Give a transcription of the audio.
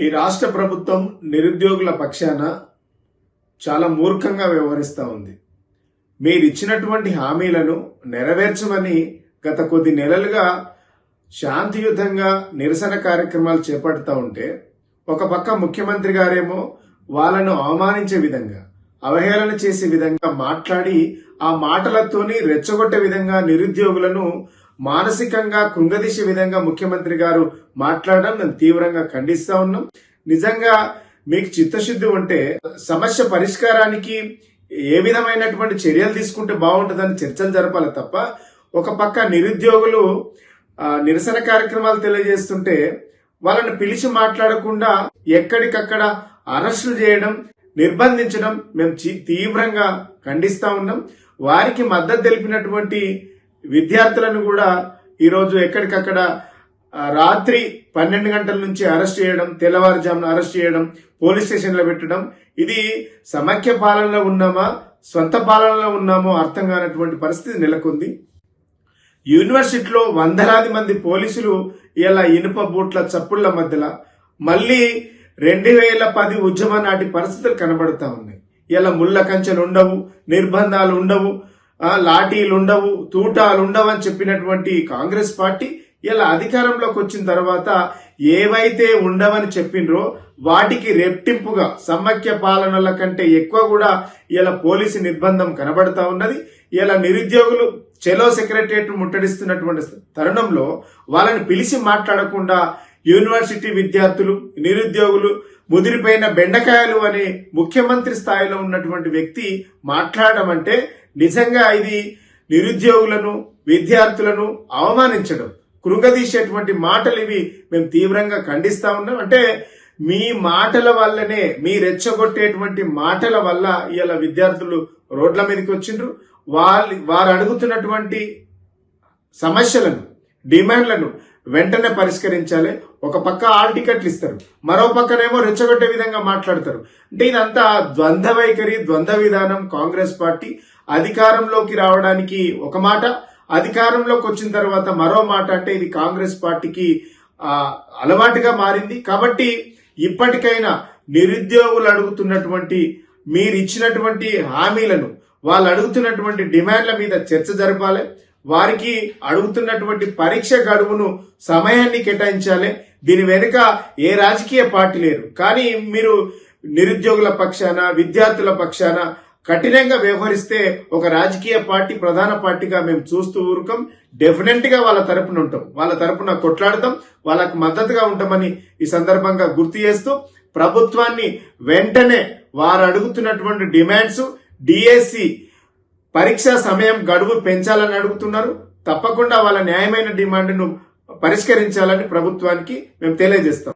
ఈ రాష్ట్ర ప్రభుత్వం నిరుద్యోగుల పక్షాన చాలా మూర్ఖంగా వ్యవహరిస్తూ ఉంది. మీరిచ్చినటువంటి హామీలను నెరవేర్చమని గత కొద్ది నెలలుగా శాంతియుతంగా నిరసన కార్యక్రమాలు చేపడుతూ ఉంటే, ఒక పక్క ముఖ్యమంత్రి గారేమో వాళ్ళను అవమానించే విధంగా, అవహేళన చేసే విధంగా మాట్లాడి ఆ మాటలతోని రెచ్చగొట్టే విధంగా నిరుద్యోగులను మానసికంగా కృంగదీసే విధంగా ముఖ్యమంత్రి గారు మాట్లాడడం మేము తీవ్రంగా ఖండిస్తా ఉన్నాం. నిజంగా మీకు చిత్తశుద్ధి ఉంటే సమస్య పరిష్కారానికి ఏ విధమైనటువంటి చర్యలు తీసుకుంటే బాగుంటుందని చర్చలు జరపాలి తప్ప, ఒక పక్క నిరుద్యోగులు నిరసన కార్యక్రమాలు తెలియజేస్తుంటే వాళ్ళని పిలిచి మాట్లాడకుండా ఎక్కడికక్కడ అరెస్టులు చేయడం, నిర్బంధించడం మేము తీవ్రంగా ఖండిస్తా ఉన్నాం. వారికి మద్దతు తెలిపినటువంటి విద్యార్థులను కూడా ఈరోజు ఎక్కడికక్కడ రాత్రి 12 గంటల నుంచి అరెస్ట్ చేయడం, తెల్లవారుజామున అరెస్ట్ చేయడం, పోలీస్ స్టేషన్లో పెట్టడం, ఇది సమైక్య పాలనలో ఉన్నామా స్వంత పాలనలో ఉన్నామో అర్థం కానటువంటి పరిస్థితి నెలకొంది. యూనివర్సిటీలో వందలాది మంది పోలీసులు ఇలా ఇనుప బూట్ల చప్పుళ్ల మధ్యలో మళ్ళీ 2010 ఉద్యమ నాటి పరిస్థితులు కనబడతా ఉన్నాయి. ఇలా ముళ్ళ కంచెలు ఉండవు, నిర్బంధాలు ఉండవు, లాఠీలు ఉండవు, తూటాలు ఉండవు అని చెప్పినటువంటి కాంగ్రెస్ పార్టీ ఇలా అధికారంలోకి వచ్చిన తర్వాత ఏవైతే ఉండవని చెప్పినరో వాటికి రెట్టింపుగా సమైక్య పాలనల కంటే ఎక్కువ కూడా ఇలా పోలీసు నిర్బంధం కనబడతా ఉన్నది. ఇలా నిరుద్యోగులు చెలో సెక్రటరియట్ ముట్టడిస్తున్నటువంటి తరుణంలో వాళ్ళని పిలిచి మాట్లాడకుండా యూనివర్సిటీ విద్యార్థులు, నిరుద్యోగులు ముదిరిపోయిన బెండకాయలు అనే ముఖ్యమంత్రి స్థాయిలో ఉన్నటువంటి వ్యక్తి మాట్లాడడం అంటే నిజంగా ఇది నిరుద్యోగులను, విద్యార్థులను అవమానించడం, కృంగదీసేటువంటి మాటలు ఇవి మేము తీవ్రంగా ఖండిస్తా ఉన్నాం. అంటే మీ మాటల వల్లనే, మీ రెచ్చగొట్టేటువంటి మాటల వల్ల ఇలా విద్యార్థులు రోడ్ల మీదకి వచ్చిండ్రు. వారు అడుగుతున్నటువంటి సమస్యలను, డిమాండ్లను వెంటనే పరిష్కరించాలి. ఒక పక్క ఆల్ టికెట్లు ఇస్తారు, మరో పక్కనేమో రెచ్చగొట్టే విధంగా మాట్లాడతారు. అంటే ఇదంతా ద్వంద్వ వైఖరి, ద్వంద్వ విధానం. కాంగ్రెస్ పార్టీ అధికారంలోకి రావడానికి ఒక మాట, అధికారంలోకి వచ్చిన తర్వాత మరో మాట. అంటే ఇది కాంగ్రెస్ పార్టీకి అలవాటుగా మారింది. కాబట్టి ఇప్పటికైనా నిరుద్యోగులు అడుగుతున్నటువంటి, మీరు ఇచ్చినటువంటి హామీలను, వాళ్ళు అడుగుతున్నటువంటి డిమాండ్ల మీద చర్చ జరపాలి. వారికి అడుగుతున్నటువంటి పరీక్ష గడువును, సమయాన్ని కేటాయించాలి. దీని వెనుక ఏ రాజకీయ పార్టీ లేరు. కానీ మీరు నిరుద్యోగుల పక్షాన, విద్యార్థుల పక్షాన కఠినంగా వ్యవహరిస్తే ఒక రాజకీయ పార్టీ, ప్రధాన పార్టీగా మేము చూస్తూ ఊరుకం. డెఫినెట్ గా వాళ్ళ తరపున ఉంటాం, వాళ్ళ తరపున కొట్లాడతాం, వాళ్ళకు మద్దతుగా ఉంటామని ఈ సందర్భంగా గుర్తు చేస్తూ, ప్రభుత్వాన్ని వెంటనే వారు అడుగుతున్నటువంటి డిమాండ్స్, డిఎస్సి పరీక్ష సమయం గడువు పెంచాలని అడుగుతున్నారు. తప్పకుండా వాళ్ళ న్యాయమైన డిమాండ్ను పరిష్కరించాలని ప్రభుత్వానికి మేము తెలియజేస్తాం.